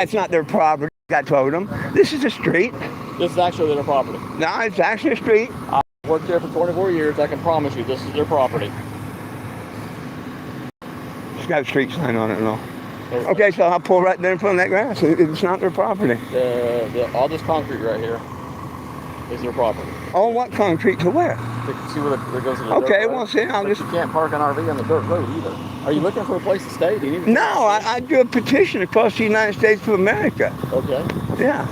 That's not their property. I told them, this is a street. This is actually their property. No, it's actually a street. I've worked there for 24 years. I can promise you this is their property. It's got a street sign on it and all. Okay, so I'll pull right there in front of that grass. It's not their property. All this concrete right here is their property. Oh, what concrete to where? See where it goes to the okay, dirt well, road? see, I'll But just... you can't park an RV on the dirt road either. Are you looking for a place to stay? Do you need No, I do a petition across the United States of America. Okay. Yeah.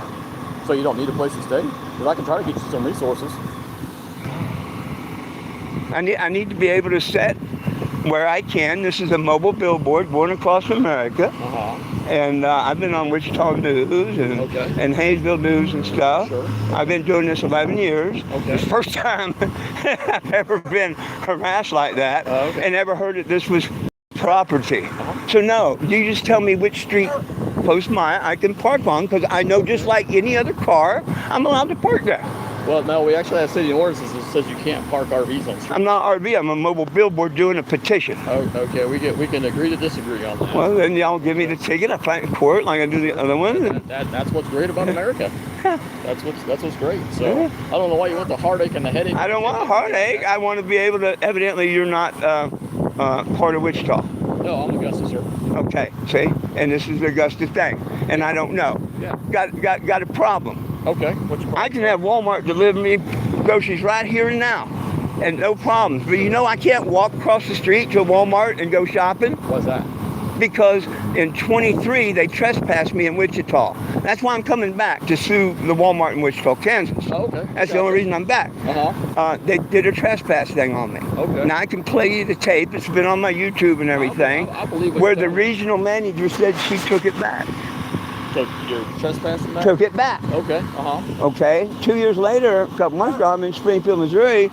So you don't need a place to stay? Because I can try to get you some resources. I need to be able to set where I can. This is a mobile billboard going across America. And I've been on Wichita News and Hayesville News and stuff. Sure. I've been doing this 11 years. Okay. It's the first time I've ever been harassed like that and ever heard that this was property. So no, you just tell me which street close by I can park on, because I know just like any other car, I'm allowed to park there. Well, no, we actually have city ordinances that says you can't park RVs on street. I'm not RV, I'm a mobile billboard doing a petition. Oh, okay, we can agree to disagree on that. Well, then y'all give me the ticket, I fight in court like I do the other one. That's what's great about America. That's what's great. So I don't know why you want the heartache and the headache. I don't want a heartache. I want to be able to. Evidently, you're not part of Wichita. No, I'm Augusta, sir. Okay, see, and this is the Augusta thing, and I don't know. Yeah. Got a problem. Okay. What's your problem? I can have Walmart deliver me groceries right here and now, and no problems. But you know, I can't walk across the street to a Walmart and go shopping. Why's that? Because in 23 they trespassed me in Wichita. That's why I'm coming back to sue the Walmart in Wichita, Kansas. Oh, okay. That's the only reason I'm back. They did a trespass thing on me. Okay. Now I can play you the tape. It's been on my YouTube and everything. I believe what where you're the saying. regional manager said she took it back. So you're trespassing that? Took it back. Okay. Okay. 2 years later, a couple months ago, I'm in Springfield, Missouri.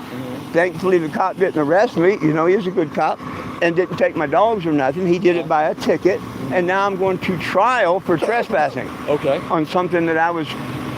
Thankfully, the cop didn't arrest me. You know, he was a good cop. And didn't take my dogs or nothing. He did it by a ticket. And now I'm going to trial for trespassing. Okay. On something that I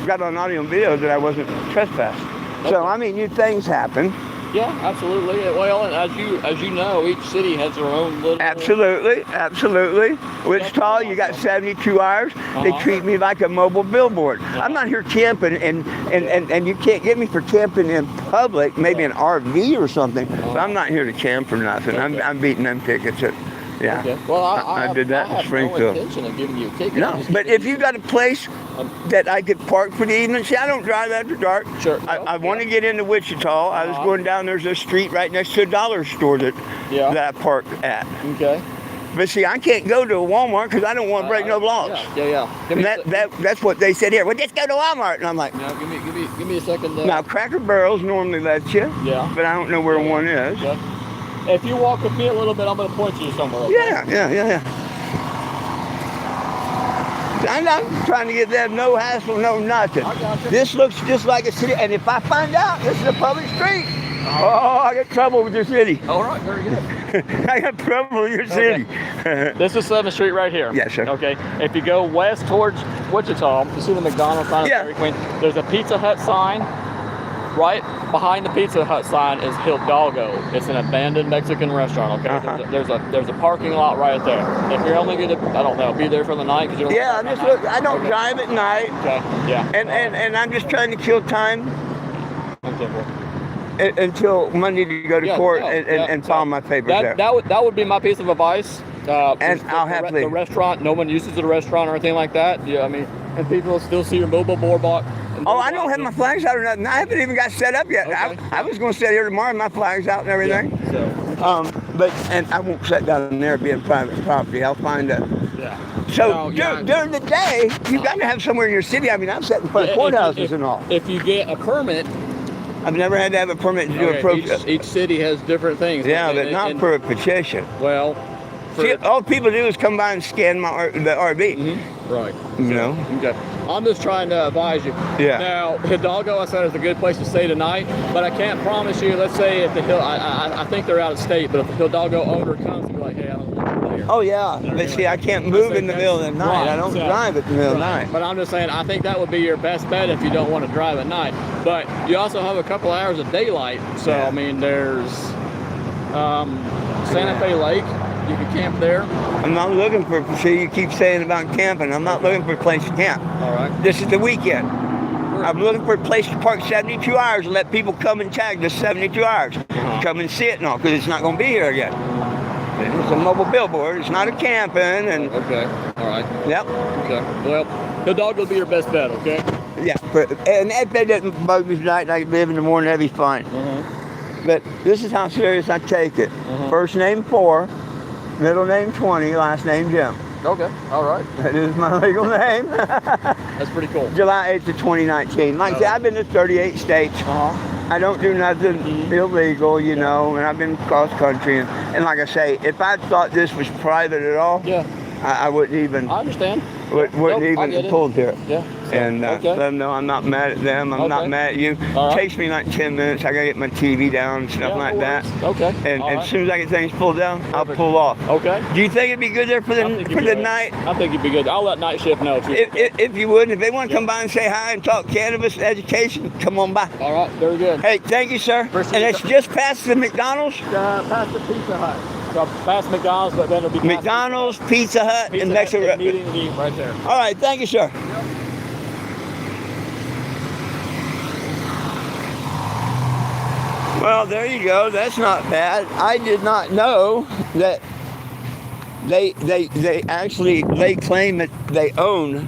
got on audio and video that I wasn't trespassed. Okay. So, I mean, things happen. Yeah, absolutely. Well, and as you know, each city has their own little... Absolutely. Wichita, you got 72 hours. They treat me like a mobile billboard. I'm not here camping, and you can't get me for camping in public, maybe an RV or something. But I'm not here to camp or nothing. Okay. I'm beating them tickets. Yeah. Okay. Well, I did that in Springfield. No intention of giving you a ticket. No, but if you got a place that I could park for the evening, see, I don't drive after dark. Sure. I want to get into Wichita. I was going down, there's a street right next to a dollar store that I park at. Okay. But see, I can't go to a Walmart because I don't want to break no laws. Yeah. And that's what they said here. Well, just go to Walmart. And I'm like, now, give me a second. Now, Cracker Barrels normally let you. Yeah. But I don't know where one is. Okay. If you walk with me a little bit, I'm going to point you somewhere. Okay? Yeah. I'm not trying to get that no hassle, no nothing. I got you. This looks just like a city. And if I find out this is a public street, I got trouble with your city. All right, very good. I got trouble with your city. This is 7th Street right here. Yes, sir. Okay. If you go west towards Wichita, you see the McDonald's sign of Dairy Queen. There's a Pizza Hut sign. Right behind the Pizza Hut sign is Hidalgo. It's an abandoned Mexican restaurant. Okay. There's a parking lot right there. If you're only going to, I don't know, be there for the night because you don't. I don't drive at night. Okay. Yeah. And I'm just trying to kill time. Until Monday to go to court and file my papers there. That would be my piece of advice. And I'll happily. The restaurant, no one uses the restaurant or anything like that. Yeah, I mean, and people will still see your mobile board. I don't have my flags out or nothing. I haven't even got set up yet. Okay. I was going to sit here tomorrow and my flag's out and everything. Yeah, and I won't sit down there being private property. I'll find a. Yeah. So during the day, you got to have somewhere in your city. I mean, I'm sitting in front of courthouses and all. If you get a permit. I've never had to have a permit to do a protest. Each city has different things. Yeah, but not for a petition. Well, see, all people do is come by and scan the RV. Right. You know? Okay. I'm just trying to advise you. Yeah. Now, Hidalgo, I said, is a good place to stay tonight, but I can't promise you, let's say if I think they're out of state, but if the Hidalgo owner comes and be like, hey, I don't want to play here. Oh, yeah. But see, I can't move in the middle of the night. Right, I don't drive at the middle of the night. But I'm just saying, I think that would be your best bet if you don't want to drive at night. But you also have a couple hours of daylight. So, I mean, there's Santa Fe Lake You can camp there. I'm not looking for, see, you keep saying about camping. I'm not looking for a place to camp. All right. This is the weekend. I'm looking for a place to park 72 hours and let people come and tag this 72 hours. Come and see it and all, because it's not going to be here again. It's a mobile billboard. It's not a camping. And Okay. All right. Yep. Okay. Well, the dog will be your best bet, okay? Yeah. And if they didn't bug me tonight and I could live in the morning, that'd be fine. But this is how serious I take it. First name 4, middle name 20, last name Jim. Okay. All right. That is my legal name. That's pretty cool. July 8th of 2019. Like I said, I've been to 38 states. I don't do nothing illegal, you know, and I've been cross country. And like I say, if I thought this was private at all, I wouldn't even. I understand. Wouldn't even pull here. Yeah. And let them know I'm not mad at them. I'm not mad at you. All right. Takes me like 10 minutes. I gotta get my TV down and stuff like that. Okay. And as soon as I get things pulled down, I'll pull off. Okay. Do you think it'd be good there for the night? I think you'd be good. I'll let night shift know. If you would, if they want to come by and say hi and talk cannabis education, come on by. All right. Very good. Hey, thank you, sir. And it's just past the McDonald's? Past the Pizza Hut. So past McDonald's, but then it'll be McDonald's, Pizza Hut, and Mexican Meeting right there. All right, thank you, sir. Well, there you go. That's not bad. I did not know that they claim that they own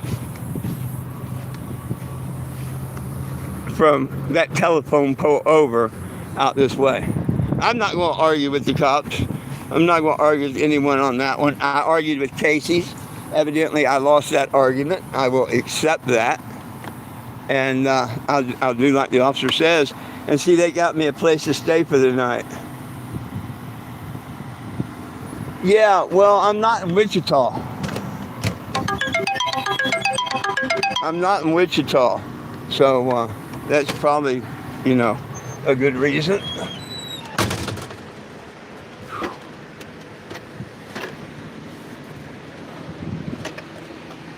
from that telephone pole over out this way. I'm not going to argue with the cops. I'm not going to argue with anyone on that one. I argued with Casey's. Evidently, I lost that argument. I will accept that. And I'll do like the officer says. And see, they got me a place to stay for the night. Yeah, well, I'm not in Wichita. I'm not in Wichita. So that's probably, you know, a good reason.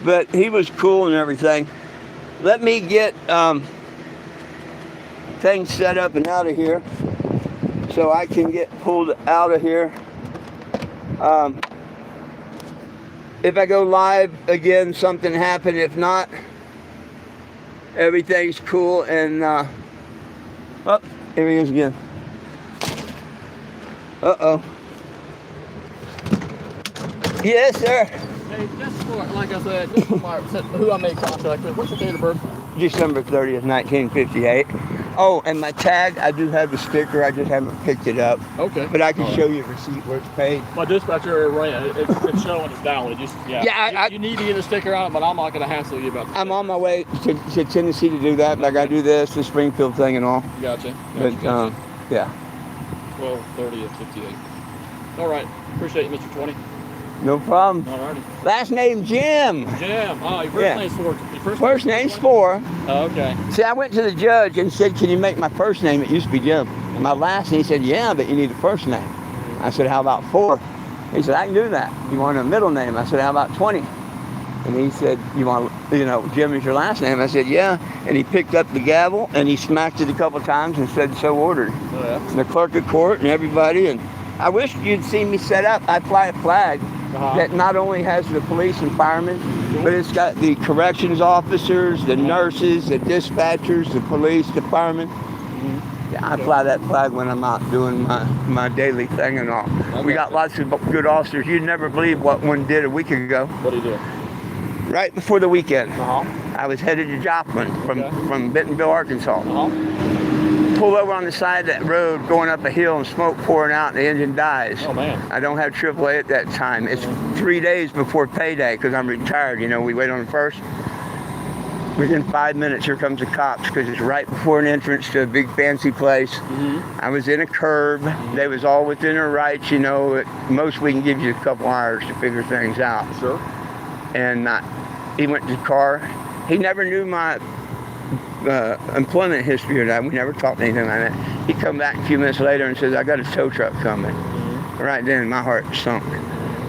But he was cool and everything. Let me get things set up and out of here so I can get pulled out of here. If I go live again, something happened. If not, everything's cool. And oh, here he is again. Uh-oh. Yes, sir. Hey, just for, like I said, just for who I made contact with. What's your date of birth? December 30th, 1958. Oh, and my tag, I do have the sticker. I just haven't picked it up. Okay. But I can show you a receipt where it's paid. My dispatcher, right, it's showing it's valid. Just, you need to get a sticker on it, but I'm not going to hassle you about that. I'm on my way to Tennessee to do that, but I got to do this, the Springfield thing and all. Gotcha. But, yeah. 12:30 at 58. All right. Appreciate you, Mr. 20. No problem. All righty. Last name, Jim. Jim. Oh, your first name's 4. First name's 4. Oh, okay. See, I went to the judge and said, can you make my first name? It used to be Jim. And my last name, he said, yeah, but you need a first name. I said, how about 4? He said, I can do that. You want a middle name? I said, how about 20? And he said, you want, Jim is your last name? I said, yeah. And he picked up the gavel and he smacked it a couple times and said, so ordered. Oh, yeah. And the clerk of court and everybody. And I wish you'd seen me set up. I fly a flag that not only has the police and firemen, but it's got the corrections officers, the nurses, the dispatchers, the police, the firemen. Yeah, I fly that flag when I'm out doing my daily thing and all. We got lots of good officers. You'd never believe what one did a week ago. What did he do? Right before the weekend, I was headed to Joplin from Bentonville, Arkansas. Pull over on the side of that road going up a hill and smoke pouring out and the engine dies. Oh, man. I don't have AAA at that time. It's 3 days before payday because I'm retired. We wait on the first. Within 5 minutes, here comes the cops because it's right before an entrance to a big fancy place. I was in a curb. They was all within their rights. At most we can give you a couple hours to figure things out. Sure. And he went to the car. He never knew my employment history or that. We never talked anything like that. He come back a few minutes later and says, I got a tow truck coming. Right then my heart sunk.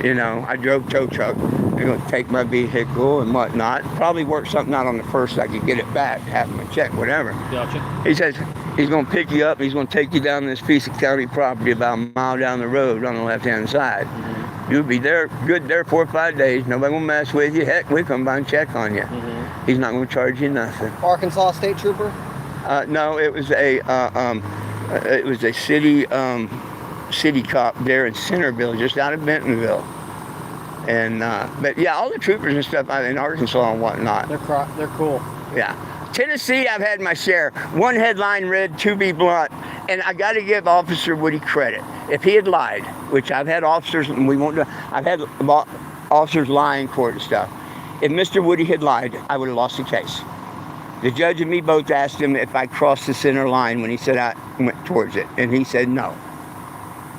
I drove tow truck. They're going to take my vehicle and whatnot. Probably work something out on the first so I could get it back, have my check, whatever. Gotcha. He says he's going to pick you up. He's going to take you down this piece of county property about a mile down the road on the left-hand side. You'll be there, good there 4 or 5 days. Nobody will mess with you. Heck, we come by and check on you. He's not going to charge you nothing. Arkansas State Trooper? No, it was a city cop there in Centerville, just out of Bentonville. And but yeah, all the troopers and stuff out in Arkansas and whatnot. They're cool. Yeah. Tennessee, I've had my share. One headline read, "To be blunt," and I got to give Officer Woody credit. If he had lied, which I've had officers, and we won't do, I've had officers lie in court and stuff. If Mr. Woody had lied, I would have lost the case. The judge and me both asked him if I crossed the center line when he said I went towards it, and he said no.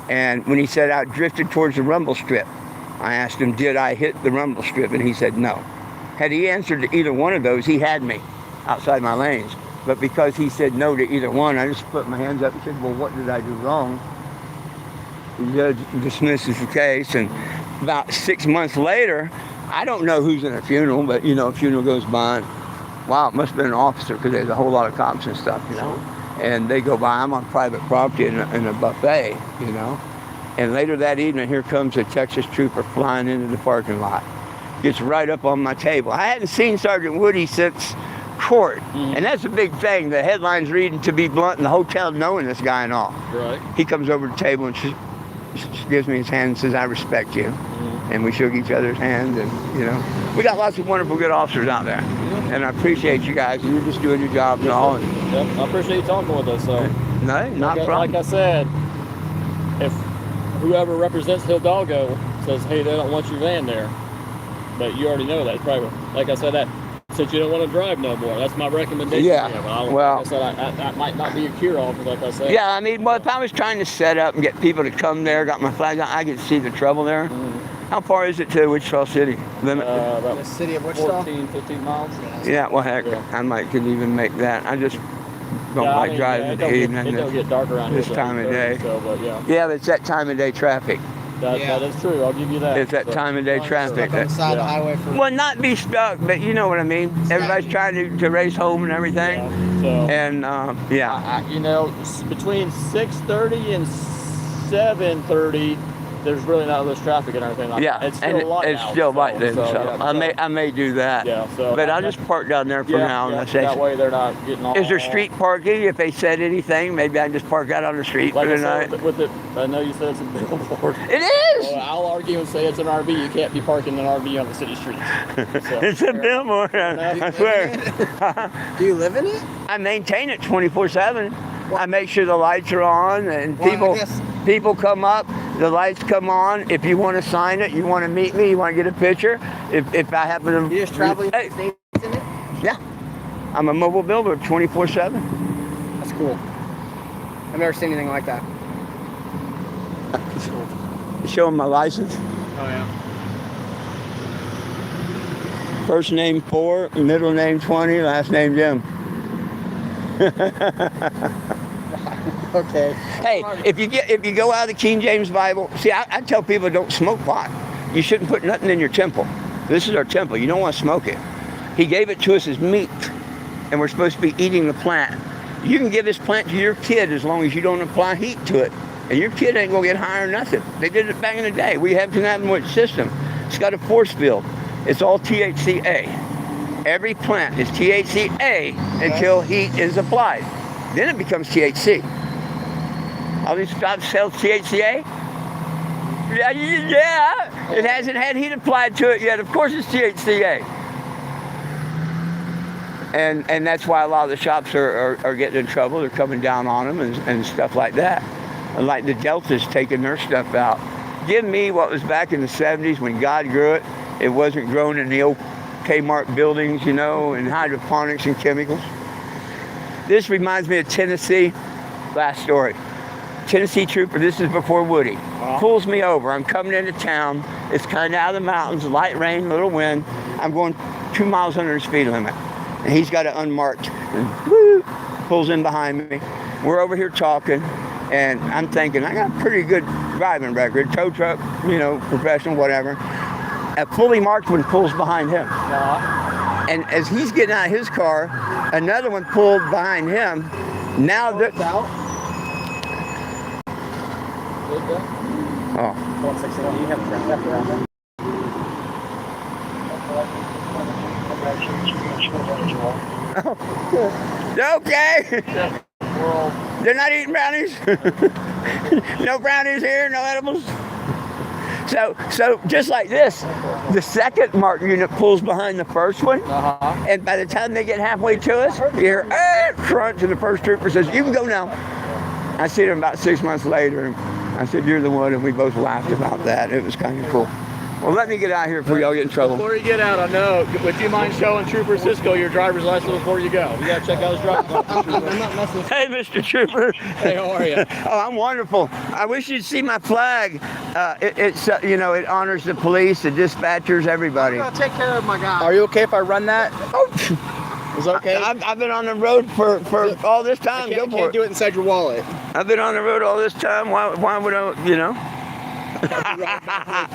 And when he said I drifted towards the rumble strip, I asked him, did I hit the rumble strip? And he said no. Had he answered to either one of those, he had me outside my lanes. But because he said no to either one, I just put my hands up and said, well, what did I do wrong? The judge dismisses the case, and about 6 months later, I don't know who's in a funeral, but, a funeral goes by, and wow, it must have been an officer, because there's a whole lot of cops and stuff, and they go by. I'm on private property in a buffet, and later that evening, here comes a Texas trooper flying into the parking lot. Gets right up on my table. I hadn't seen Sergeant Woody since court, and that's a big thing. The headline's reading, "To be blunt," and the hotel knowing this guy and all. Right. He comes over to the table and gives me his hand and says, "I respect you." And we shook each other's hands, and we got lots of wonderful, good officers out there, and I appreciate you guys. You're just doing your jobs and all. Yep, I appreciate you talking with us. So, no, not a problem. Like I said, if whoever represents Hidalgo says, "Hey, they don't want your van there," but you already know that. It's probably, like I said, that since you don't want to drive no more, that's my recommendation. Yeah. Well, like I said, that might not be a cure-all, like I said. Yeah, I mean, well, if I was trying to set up and get people to come there, got my flag on, I could see the trouble there. How far is it to Wichita City limit? About The city of Wichita? 14, 15 miles. Yeah, well, heck, I might could even make that. I just don't like driving in the evening. It don't get dark around this here, time of day. So, but yeah, but it's that time of day traffic. That is true. I'll give you that. It's that time of day traffic. Stuck on the side of the highway for... Well, not be stuck, but you know what I mean. Everybody's trying to race home and everything. So, and between 6:30 and 7:30, there's really not much traffic and everything like that. It's still light it's out, still light then, so yeah, I may do that. Yeah, so but I'll just park down there for now. And I say, that way they're not getting all... Is there street parking? If they said anything, maybe I just park out on the street like for the I night. said, I know you said it's a billboard. It is! Well, I'll argue and say it's an RV. You can't be parking an RV on the city streets. So, it's a billboard, I swear. Do you live in it? I maintain it 24/7. I make sure the lights are on, and people come up, the lights come on. If you want to sign it, you want to meet me, you want to get a picture. If I happen to... You just traveling the States in it? Yeah. I'm a mobile billboard 24/7. That's cool. I've never seen anything like that. Show them my license. Oh, yeah. First name 4, middle name 20, last name Jim. Okay. Hey, if you go out of the King James Bible, see, I tell people don't smoke pot. You shouldn't put nothing in your temple. This is our temple. You don't want to smoke it. He gave it to us as meat, and we're supposed to be eating the plant. You can give this plant to your kid as long as you don't apply heat to it, and your kid ain't gonna get high or nothing. They did it back in the day. We have cannabinoid system. It's got a force field. It's all THCA. Every plant is THCA until heat is applied. Then it becomes THC. All these crops sell THCA? Yeah, it hasn't had heat applied to it yet. Of course it's THCA. And that's why a lot of the shops are getting in trouble. They're coming down on them and stuff like that. Like the Delta's taking their stuff out. Give me what was back in the 70s when God grew it. It wasn't grown in the old Kmart buildings, and hydroponics and chemicals. This reminds me of Tennessee. Last story. Tennessee trooper, this is before Woody, pulls me over. I'm coming into town. It's kind of out of the mountains, light rain, little wind. I'm going 2 miles under the speed limit. And he's got it unmarked. And whoo, pulls in behind me. We're over here talking, and I'm thinking, I got a pretty good driving record, tow truck, professional, whatever. A fully marked one pulls behind him. And as he's getting out of his car, another one pulled behind him. Now It's out? oh, Oh. 161. You have a traffic around there. Okay. Yeah. Well, They're not eating brownies? No brownies here, no edibles? So just like this, the second marked unit pulls behind the first one, and by the time they get halfway to us, you hear, crunch, and the first trooper says, you can go now. I see them about 6 months later, and I said, you're the one, and we both laughed about that. It was kind of cool. Well, let me get out of here before y'all get in trouble. before you get out, I know, would you mind showing Trooper Cisco your driver's license before you go? You gotta check out his driver's license. I'm not messing with Hey, Mr. Trooper. Hey, how are you? Oh, I'm wonderful. I wish you'd see my flag. It's it honors the police, the dispatchers, everybody. I'll take care of my guy. Are you okay if I run that? Oh, Is that okay? I've been on the road for all this time. Go for can't it. do it inside your wallet. I've been on the road all this time. Why would I,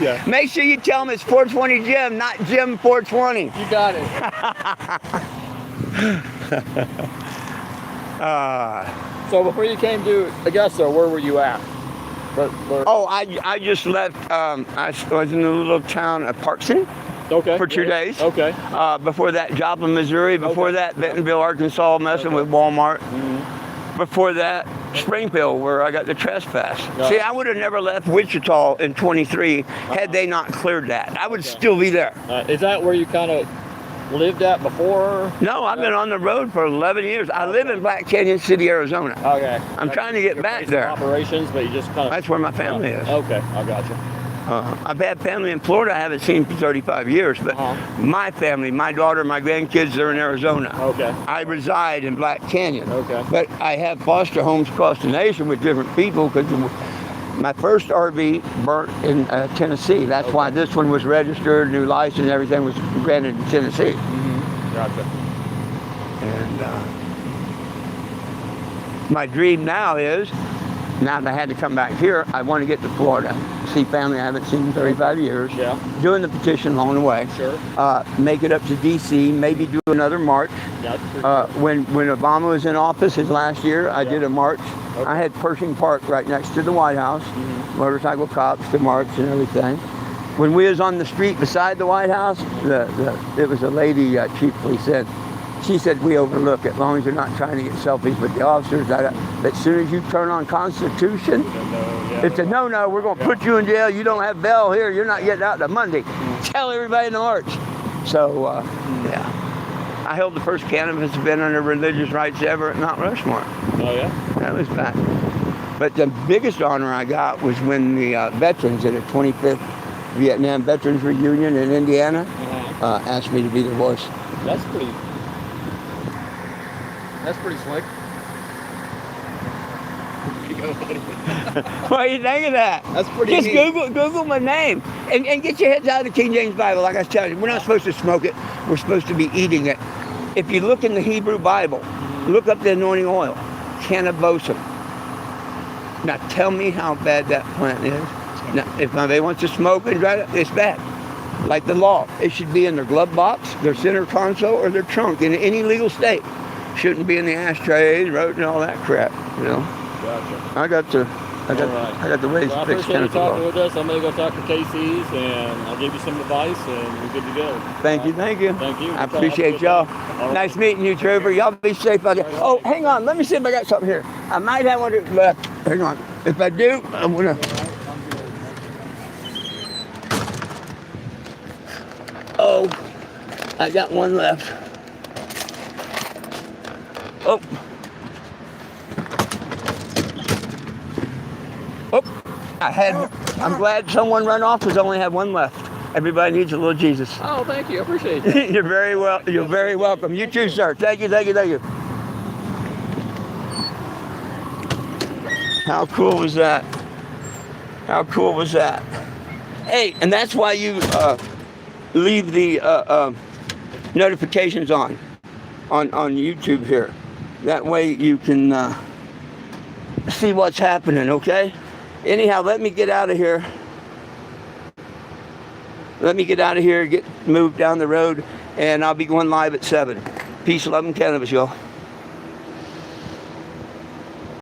Yeah. Make sure you tell them it's 420 Jim, not Jim 420. You got it. So before you came to Augusta, where were you at? Oh, I just left. I was in a little town of Parkson Okay. for 2 days. Okay. Before that, Joplin, Missouri. Before that, Bentonville, Arkansas, messing with Walmart. Mm-hmm. Before that, Springfield, where I got the trespass. Yeah. See, I would have never left Wichita in 23 had they not cleared that. I would still be there. Is that where you kind of lived at before? No, I've been on the road for 11 years. I live in Black Canyon City, Arizona. Okay. I'm trying to get Your back base of there. Operations, but you just kind of. That's where my family is. Okay, I got you. I've had family in Florida I haven't seen for 35 years, but my family, my daughter, my grandkids, they're in Arizona. Okay. I reside in Black Canyon. Okay. But I have foster homes across the nation with different people because my first RV burnt in Tennessee. That's why this one was registered, new license, everything was granted in Tennessee. Mm-hmm. Gotcha. And my dream now is, now that I had to come back here, I want to get to Florida, see family I haven't seen in 35 years. Yeah. Doing the petition along the way. Sure. Make it up to D.C., maybe do another march. Yeah. When Obama was in office his last year, I did a march. Okay. I had Pershing Park right next to the White House, motorcycle cops to march and everything. When we was on the street beside the White House, it was a lady, chief police said, she said, we overlook it, as long as you're not trying to get selfies with the officers. But as soon as you turn on Constitution, it's a no-no. We're going to put you in jail. You don't have bail here. You're not getting out till Monday. Tell everybody in the march. So, yeah. I held the first cannabis event under religious rights ever at Mount Rushmore. Oh, yeah? That was back. But the biggest honor I got was when the veterans at the 25th Vietnam Veterans Reunion in Indiana asked me to be their voice. That's pretty slick. What do you think of that? That's pretty Just neat. Google my name and get your heads out of the King James Bible. Like I was telling you, we're not supposed to smoke it. We're supposed to be eating it. If you look in the Hebrew Bible, look up the anointing oil, cannabosum. Now tell me how bad that plant is. Now, if they want to smoke and drive it, it's bad. Like the law, it should be in their glove box, their center console, or their trunk in any legal state. Shouldn't be in the ashtrays, road, and all that crap. You know. Gotcha. I got the ways Well, I to fix appreciate you cannabis talking law. with us. I'm going to go talk to Casey's, and I'll give you some advice, and we're good to go. Thank you. Thank you. I appreciate y'all. right. Nice meeting you, Trooper. Y'all be safe out there. Oh, hang on. Let me see if I got something here. I might have one left. Hang on. If I do, I'm gonna. Oh, I got one left. Oh. I'm glad someone ran off because I only had one left. Everybody needs a little Jesus. Oh, thank you. I appreciate it. You're very welcome. You too, sir. Thank you. How cool was that? Hey, and that's why you leave the notifications on YouTube here. That way you can see what's happening, okay? Anyhow, let me get out of here. Get moved down the road, and I'll be going live at 7. Peace, love, and cannabis, y'all.